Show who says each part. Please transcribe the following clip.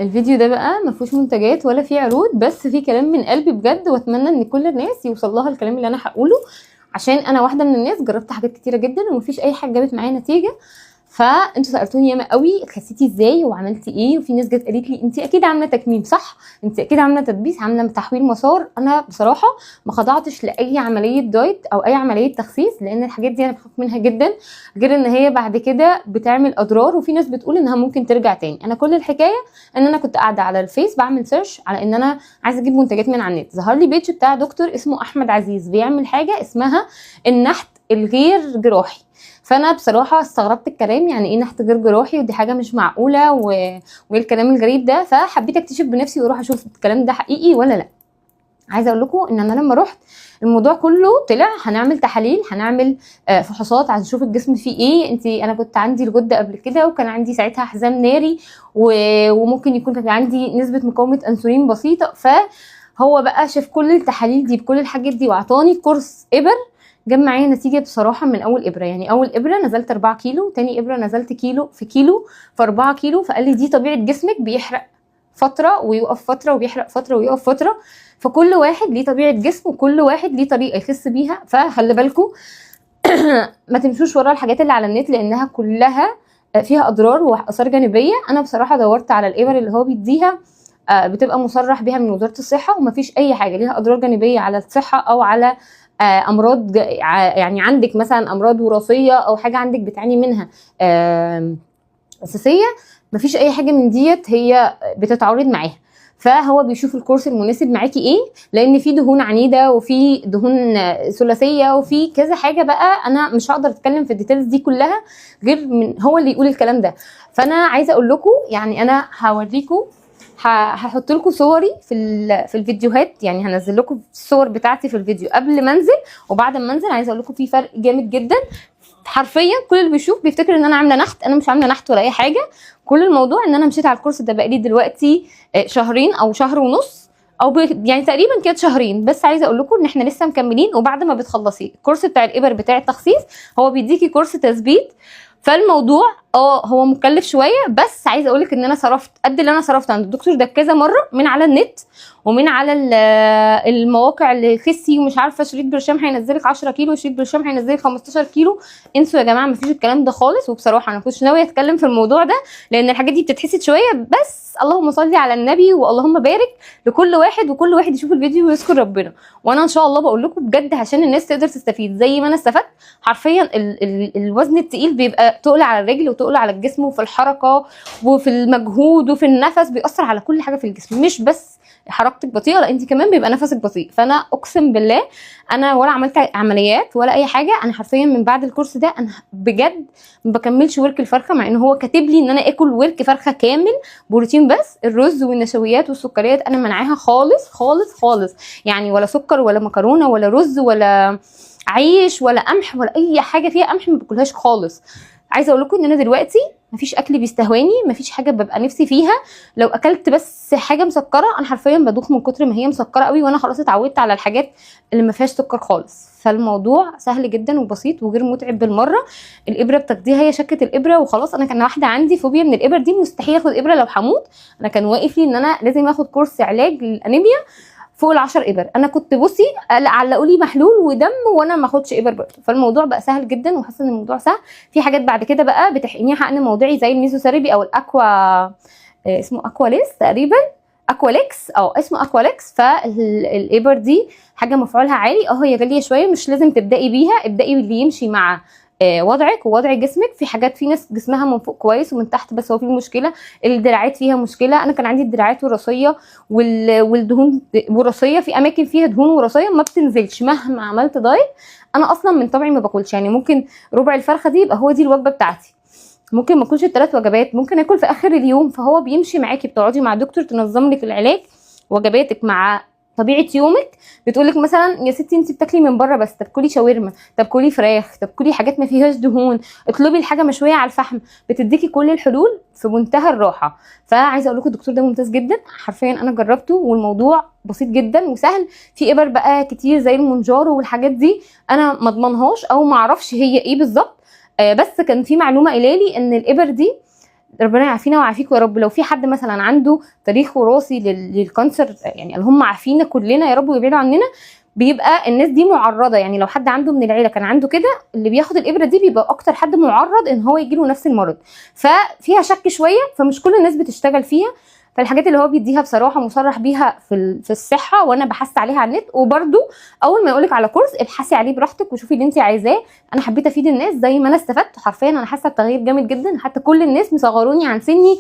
Speaker 1: الفيديو ده بقى ما فيهوش منتجات ولا فيه عروض، بس فيه كلام من قلبي بجد، واتمنى ان كل الناس يوصل لها الكلام اللي انا هقوله، عشان انا واحده من الناس جربت حاجات كتيره جدا ومفيش اي حاجه جابت معايا نتيجه. فانتوا سالتوني ياما قوي خسيتي ازاي وعملتي ايه، وفي ناس جت قالت لي انت اكيد عامله تكميم صح، انت اكيد عامله تدبيس، عامله تحويل مسار. انا بصراحه ما خضعتش لاي عمليه دايت او اي عمليه تخسيس، لان الحاجات دي انا بخاف منها جدا، غير ان هي بعد كده بتعمل اضرار، وفي ناس بتقول انها ممكن ترجع تاني. انا كل الحكايه ان انا كنت قاعده على الفيس بعمل سيرش على ان انا عايزه اجيب منتجات من على النت، ظهر لي بيج بتاع دكتور اسمه احمد عزيز بيعمل حاجه اسمها النحت الغير جراحي. فانا بصراحه استغربت الكلام، يعني ايه نحت غير جراحي، ودي حاجه مش معقوله وايه الكلام الغريب ده. فحبيت اكتشف بنفسي واروح اشوف الكلام ده حقيقي ولا لا. عايزه اقول لكم ان انا لما رحت الموضوع كله طلع هنعمل تحاليل، هنعمل فحوصات عشان نشوف الجسم فيه ايه. انا كنت عندي الغده قبل كده، وكان عندي ساعتها حزام ناري، وممكن يكون كان عندي نسبه مقاومه انسولين بسيطه. فهو بقى شاف كل التحاليل دي بكل الحاجات دي، واعطاني كورس ابر جاب معايا نتيجه بصراحه من اول ابره. يعني اول ابره نزلت 4 كيلو، تاني ابره نزلت كيلو في كيلو في 4 كيلو. فقال لي دي طبيعه جسمك، بيحرق فتره ويقف فتره، وبيحرق فتره ويقف فتره، فكل واحد ليه طبيعه جسم، وكل واحد ليه طريقه يخس بيها. فخلي بالكم ما تمشوش ورا الحاجات اللي على النت، لانها كلها فيها اضرار واثار جانبيه. انا بصراحه دورت على الابر اللي هو بيديها بتبقى مصرح بيها من وزاره الصحه، ومفيش اي حاجه ليها اضرار جانبيه على الصحه او على امراض، يعني عندك مثلا امراض وراثيه او حاجه عندك بتعاني منها اساسيه. مفيش اي حاجه من ديت هي بتتعارض معاها. فهو بيشوف الكورس المناسب معاكي ايه، لان في دهون عنيده وفي دهون ثلاثيه وفي كذا حاجه. بقى انا مش هقدر اتكلم في الديتيلز دي كلها غير من هو اللي يقول الكلام ده. فانا عايزه اقول لكم، يعني انا هوريكم، هحط لكم صوري في الفيديوهات، يعني هنزل لكم الصور بتاعتي في الفيديو قبل ما انزل وبعد ما انزل. عايزه اقول لكم في فرق جامد جدا. حرفيا كل اللي بيشوف بيفتكر ان انا عامله نحت، انا مش عامله نحت ولا اي حاجه. كل الموضوع ان انا مشيت على الكورس ده بقالي دلوقتي شهرين او شهر ونص، او يعني تقريبا كده شهرين. بس عايزه اقول لكم ان احنا لسه مكملين، وبعد ما بتخلصي الكورس بتاع الابر بتاع التخسيس هو بيديكي كورس تثبيت. فالموضوع هو مكلف شويه، بس عايزه اقول لك ان انا صرفت قد اللي انا صرفت عند الدكتور ده كذا مره، من على النت ومن على المواقع اللي خسي ومش عارفه شريط برشام هينزلك 10 كيلو، شريط برشام هينزلك 15 كيلو. انسوا يا جماعه، مفيش الكلام ده خالص. وبصراحه انا كنتش ناويه اتكلم في الموضوع ده، لان الحاجات دي بتتحسد شويه، بس اللهم صل على النبي واللهم بارك لكل واحد، وكل واحد يشوف الفيديو ويذكر ربنا. وانا ان شاء الله بقول لكم بجد عشان الناس تقدر تستفيد زي ما انا استفدت. حرفيا الوزن التقيل بيبقى تقل على الرجل وتقل على الجسم، وفي الحركه وفي المجهود وفي النفس، بيأثر على كل حاجه في الجسم، مش بس حركتك بطيئه، لا انت كمان بيبقى نفسك بطيء. فانا اقسم بالله انا ولا عملت عمليات ولا اي حاجه. انا حرفيا من بعد الكورس ده انا بجد ما بكملش ورك الفرخه، مع ان هو كاتب لي ان انا اكل ورك فرخه كامل بروتين، بس الرز والنشويات والسكريات انا منعاها خالص خالص خالص. يعني ولا سكر ولا مكرونه ولا رز ولا عيش ولا قمح ولا اي حاجه فيها قمح ما باكلهاش خالص. عايزه اقول لكم ان انا دلوقتي مفيش اكل بيستهواني، مفيش حاجه ببقى نفسي فيها. لو اكلت بس حاجه مسكره انا حرفيا بدوخ من كتر ما هي مسكره قوي، وانا خلاص اتعودت على الحاجات اللي ما فيهاش سكر خالص. فالموضوع سهل جدا وبسيط وغير متعب بالمره. الابره بتاخديها هي شكه الابره وخلاص. انا كان واحده عندي فوبيا من الابر دي، مستحيل اخد ابره لو هموت. انا كان واقف لي ان انا لازم اخد كورس علاج للانيميا فوق ال10 ابر. انا كنت بصي علقوا لي محلول ودم وانا ما اخدش ابر برضه. فالموضوع بقى سهل جدا، وحاسه ان الموضوع سهل. في حاجات بعد كده بقى بتحقنيها حقن موضعي زي الميزوثيرابي او الاكوا، اسمه اكواليس تقريبا، اكواليكس او اسمه اكواليكس. فالابر دي حاجه مفعولها عالي، هي غاليه شويه، مش لازم تبداي بيها، ابداي باللي يمشي مع وضعك ووضع جسمك. في حاجات في ناس جسمها من فوق كويس ومن تحت بس هو في مشكله، الدراعات فيها مشكله. انا كان عندي الدراعات وراثيه والدهون وراثيه، في اماكن فيها دهون وراثيه ما بتنزلش مهما عملت دايت. انا اصلا من طبعي ما باكلش، يعني ممكن ربع الفرخه دي يبقى هو دي الوجبه بتاعتي، ممكن ما اكلش ال3 وجبات، ممكن اكل في اخر اليوم. فهو بيمشي معاكي، بتقعدي مع دكتور تنظم لك العلاج وجباتك مع طبيعه يومك. بتقولك مثلا يا ستي انت بتاكلي من بره بس، طب كلي شاورما، طب كلي فراخ، طب كلي حاجات ما فيهاش دهون، اطلبي الحاجه مشويه على الفحم. بتديكي كل الحلول في منتهى الراحه. فعايزه اقول لكم الدكتور ده ممتاز جدا. حرفيا انا جربته والموضوع بسيط جدا وسهل. في ابر بقى كتير زي المونجارو والحاجات دي انا ما اضمنهاش او ما اعرفش هي ايه بالظبط، بس كان في معلومه قايله لي ان الابر دي ربنا يعافينا ويعافيكم يا رب. لو في حد مثلا عنده تاريخ وراثي للكانسر، يعني اللي هم عافينا كلنا يا رب ويبعدوا عننا، بيبقى الناس دي معرضه. يعني لو حد عنده من العيله كان عنده كده، اللي بياخد الابره دي بيبقى اكتر حد معرض ان هو يجيله نفس المرض. ففيها شك شويه، فمش كل الناس بتشتغل فيها. فالحاجات اللي هو بيديها بصراحه مصرح بيها في الصحه، وانا بحثت عليها على النت. وبرده اول ما يقولك على كورس ابحثي عليه براحتك وشوفي اللي انت عايزاه. انا حبيت افيد الناس زي ما انا استفدت حرفيا. انا حاسه بتغيير جامد جدا، حتى كل الناس مصغروني عن سني